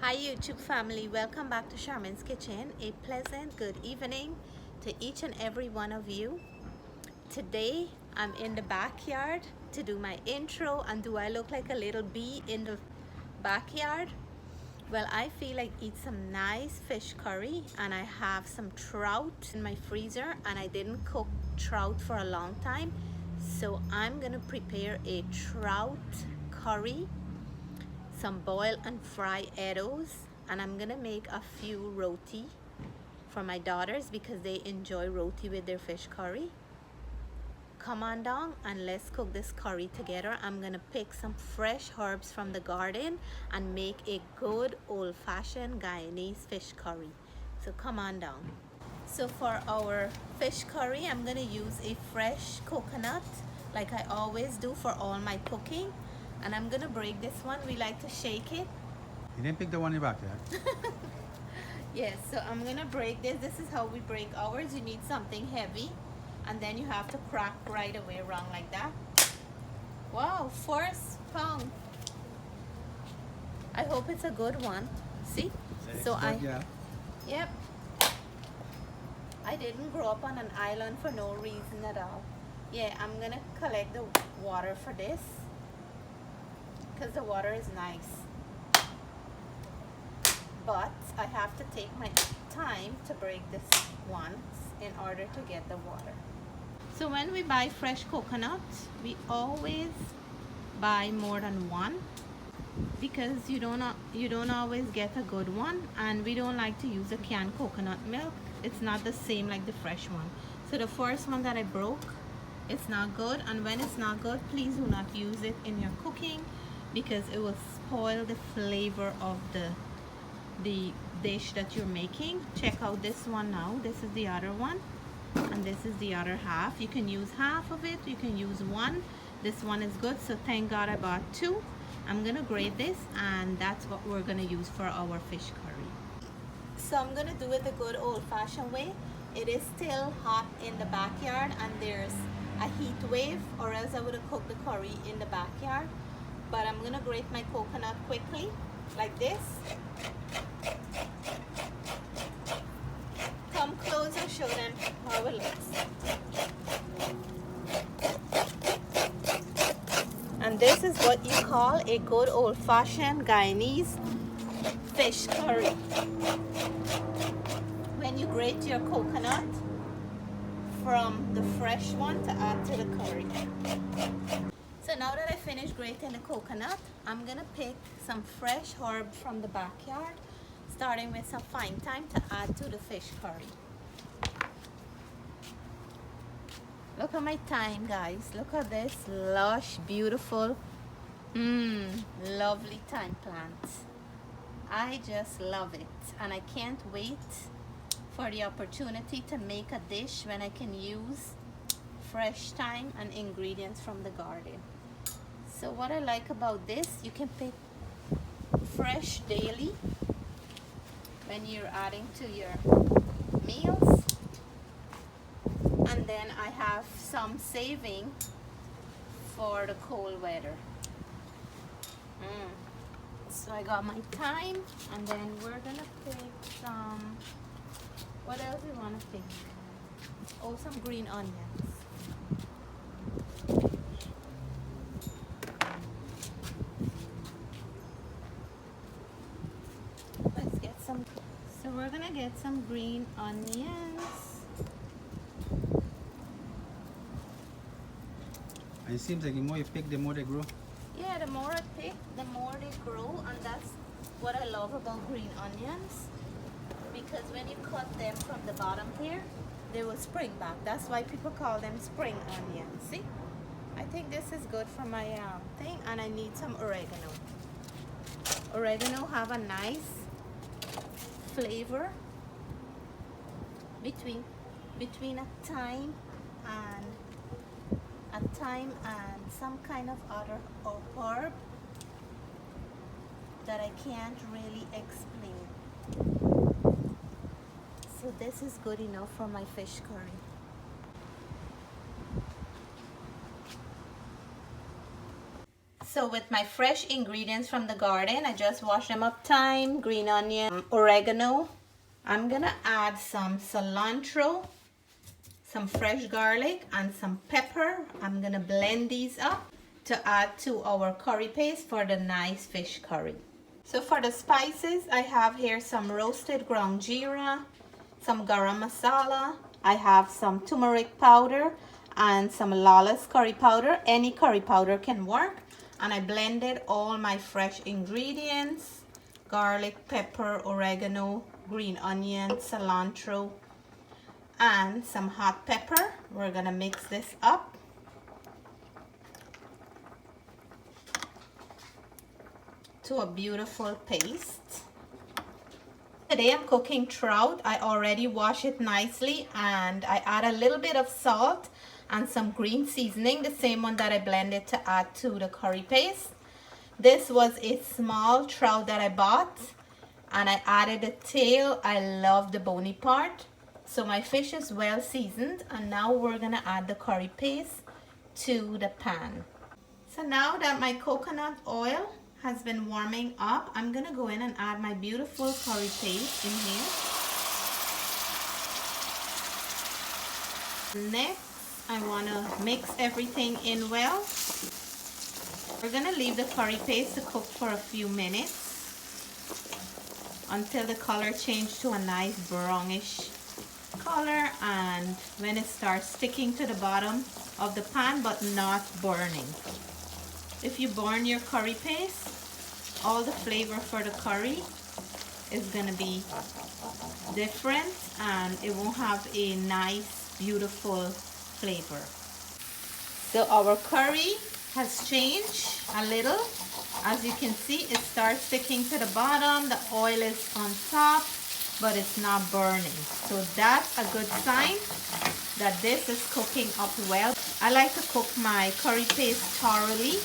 Hi YouTube family, welcome back to Charmaine's Kitchen. A pleasant good evening to each and every one of you. Today I'm in the backyard to do my intro, and do I look like a little bee in the backyard? Well, I feel like eat some nice fish curry, and I have some trout in my freezer, and I didn't cook trout for a long time, so I'm gonna prepare a trout curry, some boil and fry Eddoes, and I'm gonna make a few roti for my daughters because they enjoy roti with their fish curry. Come on down and let's cook this curry together. I'm gonna pick some fresh herbs from the garden and make a good old-fashioned Guyanese fish curry. So come on down. So for our fish curry, I'm gonna use a fresh coconut like I always do for all my cooking. And I'm gonna break this one. We like to shake it. You didn't pick the one in the backyard? Yes, so I'm gonna break this. This is how we break ours. You need something heavy, and then you have to crack right away around like that. Wow, first pound. I hope it's a good one. See? So yep. I didn't grow up on an island for no reason at all. Yeah, I'm gonna collect the water for this, because the water is nice, but I have to take my time to break this once in order to get the water. So when we buy fresh coconut, we always buy more than one, because you don't always get a good one, and we don't like to use a canned coconut milk. It's not the same like the fresh one. So the first one that I broke, it's not good, and when it's not good, please do not use it in your cooking, because it will spoil the flavor of the dish that you're making. Check out this one now. This is the other one, and this is the other half. You can use half of it, you can use one. This one is good, so thank God I bought two. I'm gonna grate this, and that's what we're gonna use for our fish curry. So I'm gonna do it the good old-fashioned way. It is still hot in the backyard, and there's a heat wave, or else I would have cooked the curry in the backyard. But I'm gonna grate my coconut quickly, like this. Come close and show them how it looks. And this is what you call a good old-fashioned Guyanese fish curry. When you grate your coconut from the fresh one to add to the curry. So now that I finished grating the coconut, I'm gonna pick some fresh herbs from the backyard, starting with some fine thyme to add to the fish curry. Look at my thyme, guys. Look at this lush, beautiful, lovely thyme plant. I just love it, and I can't wait for the opportunity to make a dish when I can use fresh thyme and ingredients from the garden. So what I like about this, you can pick fresh daily when you're adding to your meals, and then I have some saving for the cold weather. So I got my thyme, and then we're gonna pick some, what else we want to pick? Oh, some green onions. Let's get some. So we're gonna get some green onions. And it seems like the more you pick, the more they grow. Yeah, the more I pick, the more they grow, and that's what I love about green onions, because when you cut them from the bottom here, they will spring back. That's why people call them spring onions. See? I think this is good for my thing, and I need some oregano. Oregano have a nice flavor between a thyme and some kind of other herb that I can't really explain. So this is good enough for my fish curry. So with my fresh ingredients from the garden, I just washed them up: thyme, green onion, oregano. I'm gonna add some cilantro, some fresh garlic, and some pepper. I'm gonna blend these up to add to our curry paste for the nice fish curry. So for the spices, I have here some roasted ground geera, some garam masala. I have some turmeric powder and some lawless curry powder. Any curry powder can work. And I blended all my fresh ingredients: garlic, pepper, oregano, green onion, cilantro, and some hot pepper. We're gonna mix this up. To a beautiful paste. Today I'm cooking trout. I already wash it nicely, and I add a little bit of salt and some green seasoning, the same one that I blended to add to the curry paste. This was a small trout that I bought, and I added the tail. I love the bony part. So my fish is well seasoned, and now we're gonna add the curry paste to the pan. So now that my coconut oil has been warming up, I'm gonna go in and add my beautiful curry paste in here. Next, I want to mix everything in well. We're going to leave the curry paste to cook for a few minutes until the color changes to a nice brownish color, and when it starts sticking to the bottom of the pan but not burning. If you burn your curry paste, all the flavor for the curry is going to be different, and it won't have a nice, beautiful flavor. So our curry has changed a little. As you can see, it starts sticking to the bottom. The oil is on top, but it's not burning. So that's a good sign that this is cooking up well. I like to cook my curry paste thoroughly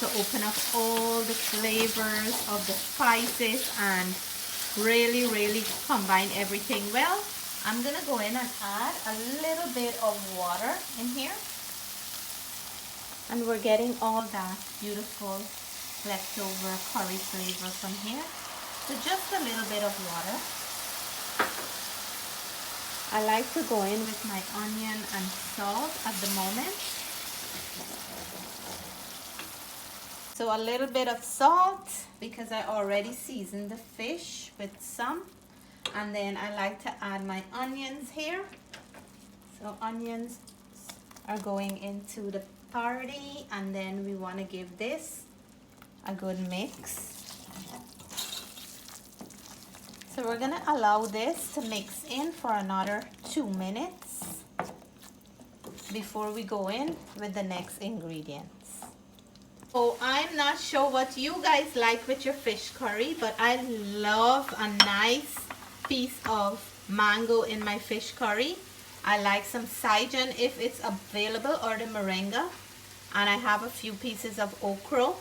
to open up all the flavors of the spices and really combine everything well. I'm gonna go in and add a little bit of water in here, and we're getting all that beautiful leftover curry flavor from here. So just a little bit of water. I like to go in with my onion and salt at the moment. So a little bit of salt because I already seasoned the fish with some. And then I like to add my onions here. So onions are going into the party, and then we want to give this a good mix. So we're going to allow this to mix in for another 2 minutes before we go in with the next ingredients. So I'm not sure what you guys like with your fish curry, but I love a nice piece of mango in my fish curry. I like some Syjan if it's available, or the moringa, and I have a few pieces of Ochro,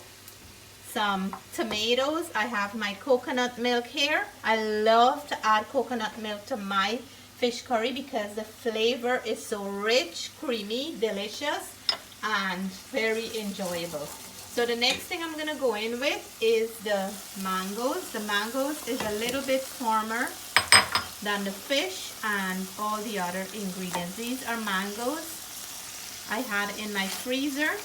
some tomatoes. I have my coconut milk here. I love to add coconut milk to my fish curry because the flavor is so rich, creamy, delicious, and very enjoyable. So the next thing I'm gonna go in with is the mangoes. The mangoes is a little bit firmer than the fish and all the other ingredients. These are mangoes I had in my freezer.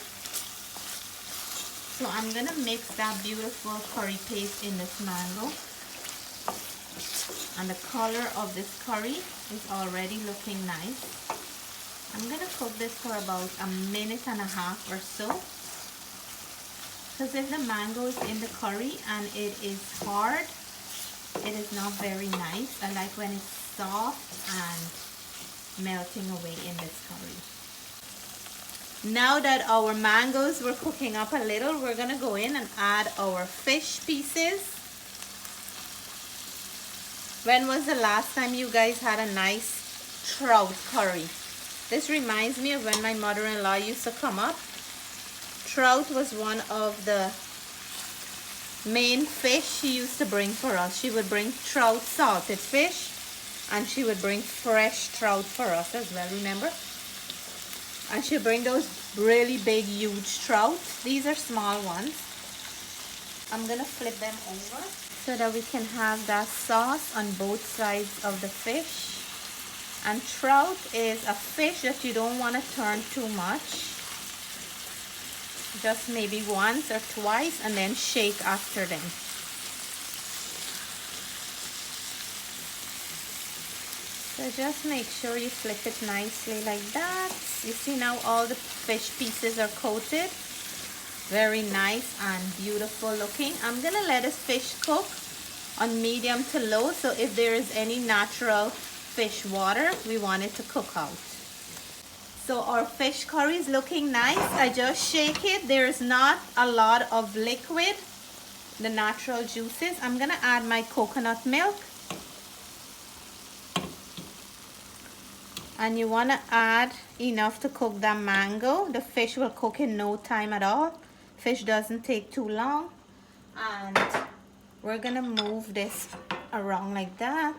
So I'm gonna mix that beautiful curry paste in this mango. And the color of this curry is already looking nice. I'm gonna cook this for about a minute and a half or so. Because if the mango is in the curry and it is hard, it is not very nice. I like when it's soft and melting away in this curry. Now that our mangoes were cooking up a little, we're gonna go in and add our fish pieces. When was the last time you guys had a nice trout curry? This reminds me of when my mother-in-law used to come up. Trout was one of the main fish she used to bring for us. She would bring trout salted fish, and she would bring fresh trout for us as well, remember? And she'll bring those really big, huge trout. These are small ones. I'm gonna flip them over so that we can have that sauce on both sides of the fish. And trout is a fish that you don't want to turn too much. Just maybe once or twice and then shake after them. So just make sure you flip it nicely like that. You see now all the fish pieces are coated. Very nice and beautiful looking. I'm gonna let this fish cook on medium to low, so if there is any natural fish water, we want it to cook out. So our fish curry is looking nice. I just shake it. There's not a lot of liquid, the natural juices. I'm gonna add my coconut milk. And you wanna add enough to cook that mango. The fish will cook in no time at all. Fish doesn't take too long. And we're gonna move this around like that.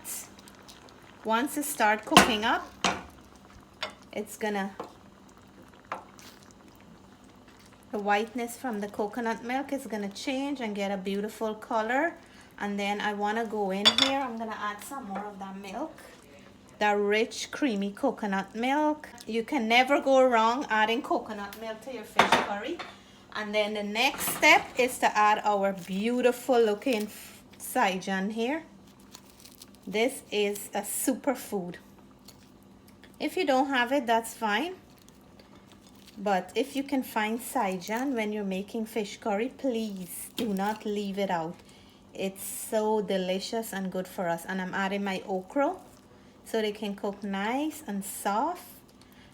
Once it starts cooking up, the whiteness from the coconut milk is gonna change and get a beautiful color. And then I wanna go in here, I'm gonna add some more of that milk. That rich, creamy coconut milk. You can never go wrong adding coconut milk to your fish curry. And then the next step is to add our beautiful looking Syjan here. This is a superfood. If you don't have it, that's fine. But if you can find Syjan when you're making fish curry, please do not leave it out. It's so delicious and good for us. And I'm adding my Ochro so they can cook nice and soft.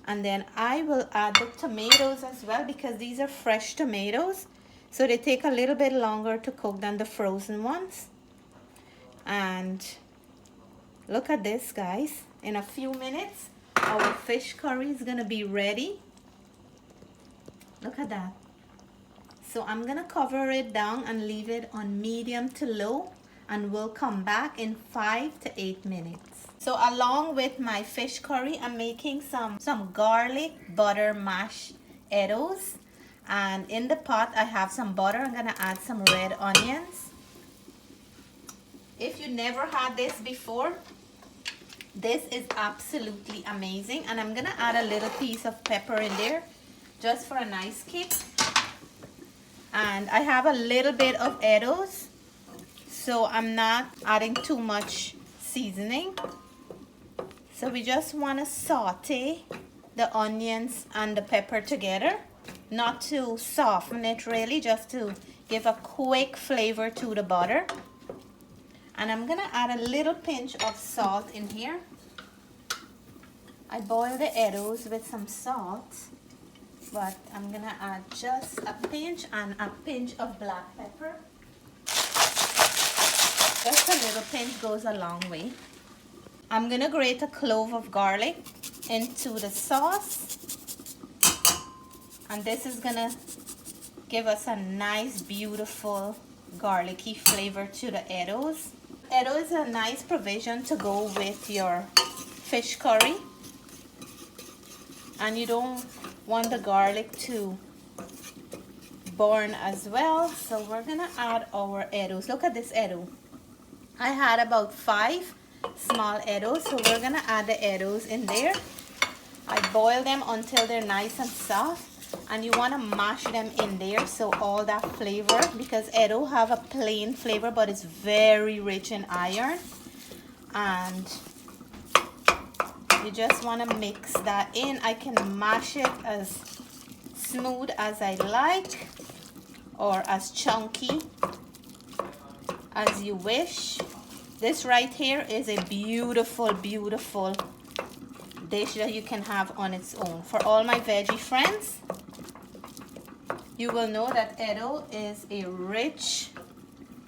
And then I will add the tomatoes as well, because these are fresh tomatoes. So they take a little bit longer to cook than the frozen ones. And look at this, guys. In a few minutes, our fish curry is gonna be ready. Look at that. So I'm gonna cover it down and leave it on medium to low, and we'll come back in 5 to 8 minutes. So along with my fish curry, I'm making some garlic butter mashed Eddoes. And in the pot, I have some butter. I'm gonna add some red onions. If you never had this before, this is absolutely amazing. And I'm gonna add a little piece of pepper in there, just for a nice kick. And I have a little bit of Eddoes, so I'm not adding too much seasoning. So we just want to saute the onions and the pepper together, not to soften it really, just to give a quick flavor to the butter. And I'm gonna add a little pinch of salt in here. I boil the Eddoes with some salt, but I'm gonna add just a pinch and a pinch of black pepper. Just a little pinch goes a long way. I'm gonna grate a clove of garlic into the sauce. And this is gonna give us a nice, beautiful, garlicky flavor to the Eddoes. Eddoes is a nice provision to go with your fish curry. And you don't want the garlic to burn as well. So we're gonna add our Eddoes. Look at this Eddoe. I had about 5 small Eddoes, so we're gonna add the Eddoes in there. I boil them until they're nice and soft, and you wanna mash them in there so all that flavor, because Eddoe have a plain flavor, but it's very rich in iron, and you just wanna mix that in. I can mash it as smooth as I like, or as chunky as you wish. This right here is a beautiful, beautiful dish that you can have on its own. For all my veggie friends, you will know that Eddoe is a rich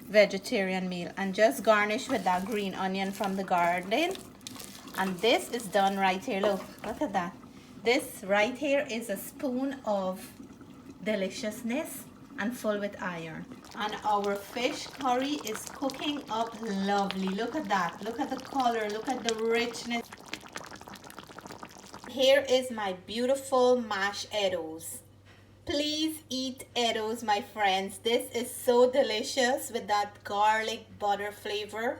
vegetarian meal. And just garnish with that green onion from the garden. And this is done right here. Look at that. This right here is a spoon of deliciousness and full with iron. And our fish curry is cooking up lovely. Look at that. Look at the color. Look at the richness. Here is my beautiful mashed Eddoes. Please eat Eddoes, my friends. This is so delicious with that garlic butter flavor,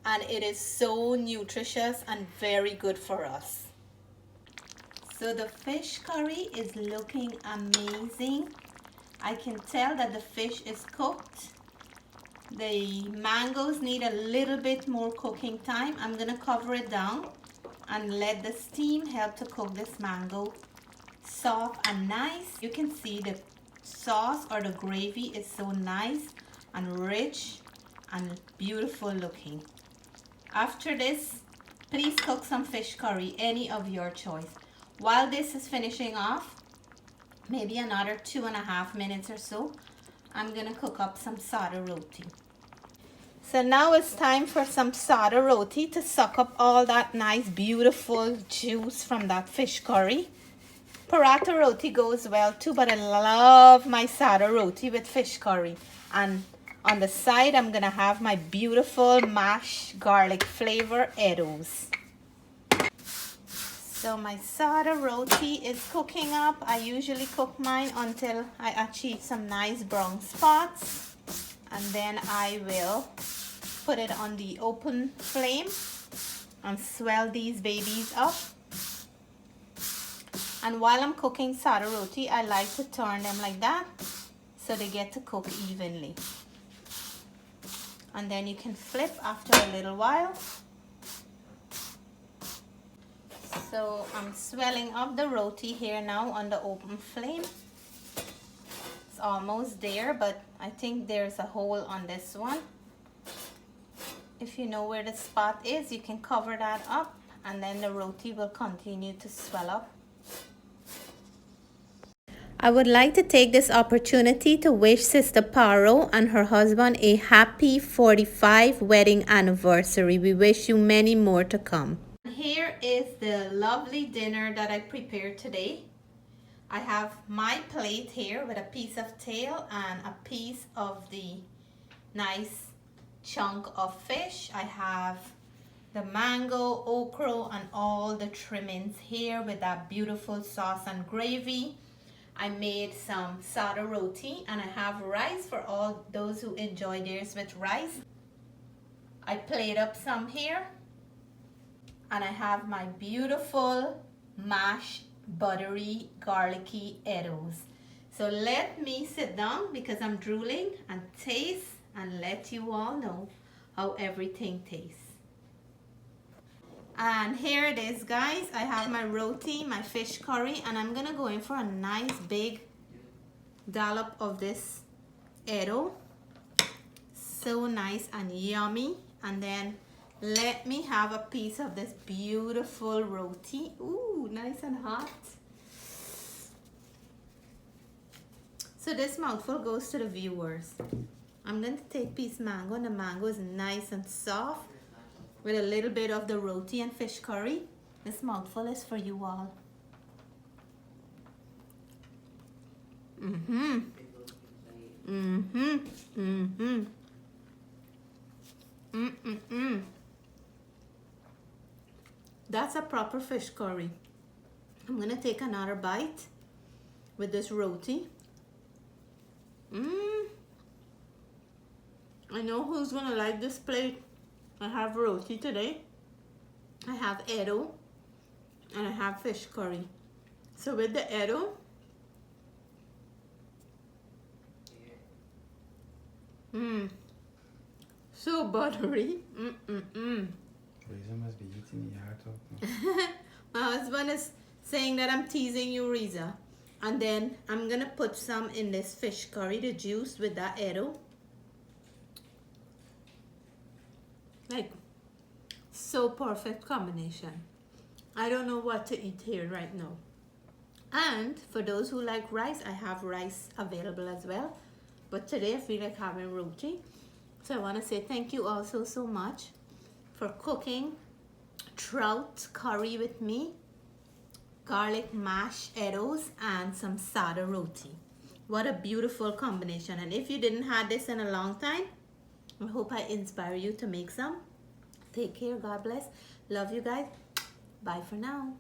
and it is so nutritious and very good for us. So the fish curry is looking amazing. I can tell that the fish is cooked. The mangoes need a little bit more cooking time. I'm gonna cover it down and let the steam help to cook this mango soft and nice. You can see the sauce or the gravy is so nice and rich and beautiful looking. After this, please cook some fish curry, any of your choice. While this is finishing off, maybe another 2.5 minutes or so, I'm gonna cook up some Sada Roti. So now it's time for some Sada Roti to suck up all that nice beautiful juice from that fish curry. Paratha roti goes well too, but I love my Sada Roti with fish curry. And on the side, I'm gonna have my beautiful mashed garlic flavor Eddoes. So my Sada Roti is cooking up. I usually cook mine until I achieve some nice brown spots. And then I will put it on the open flame and swell these babies up. And while I'm cooking Sada Roti, I like to turn them like that so they get to cook evenly. And then you can flip after a little while. So I'm swelling up the roti here now on the open flame. It's almost there, but I think there's a hole on this one. If you know where the spot is, you can cover that up and then the roti will continue to swell up. I would like to take this opportunity to wish Sister Paro and her husband a happy 45th wedding anniversary. We wish you many more to come. Here is the lovely dinner that I prepared today. I have my plate here with a piece of tail and a piece of the nice chunk of fish. I have the mango, ochro, and all the trimmings here with that beautiful sauce and gravy. I made some Sada Roti and I have rice for all those who enjoy theirs with rice. I played up some here and I have my beautiful mashed buttery garlicky Eddoes. So let me sit down because I'm drooling and taste and let you all know how everything tastes. And here it is, guys. I have my roti, my fish curry, and I'm gonna go in for a nice big dollop of this Eddo. So nice and yummy. And then let me have a piece of this beautiful roti. Ooh, nice and hot. So this mouthful goes to the viewers. I'm going to take piece mango, and the mango is nice and soft with a little bit of the roti and fish curry. This mouthful is for you all. That's a proper fish curry. I'm gonna take another bite with this roti. I know who's gonna like this plate. I have roti today, I have Eddo, and I have fish curry. So with the Eddo, so buttery. Reza must be eating your heart out. My husband is saying that I'm teasing you, Reza. And then I'm gonna put some in this fish curry, the juice with that Eddo. Like, so perfect combination. I don't know what to eat here right now. And for those who like rice, I have rice available as well. But today I feel like having roti. So I want to say thank you all so much for cooking trout curry with me, garlic mashed Eddoes, and some Sada Roti. What a beautiful combination. And if you didn't have this in a long time, I hope I inspire you to make some. Take care. God bless. Love you guys. Bye for now.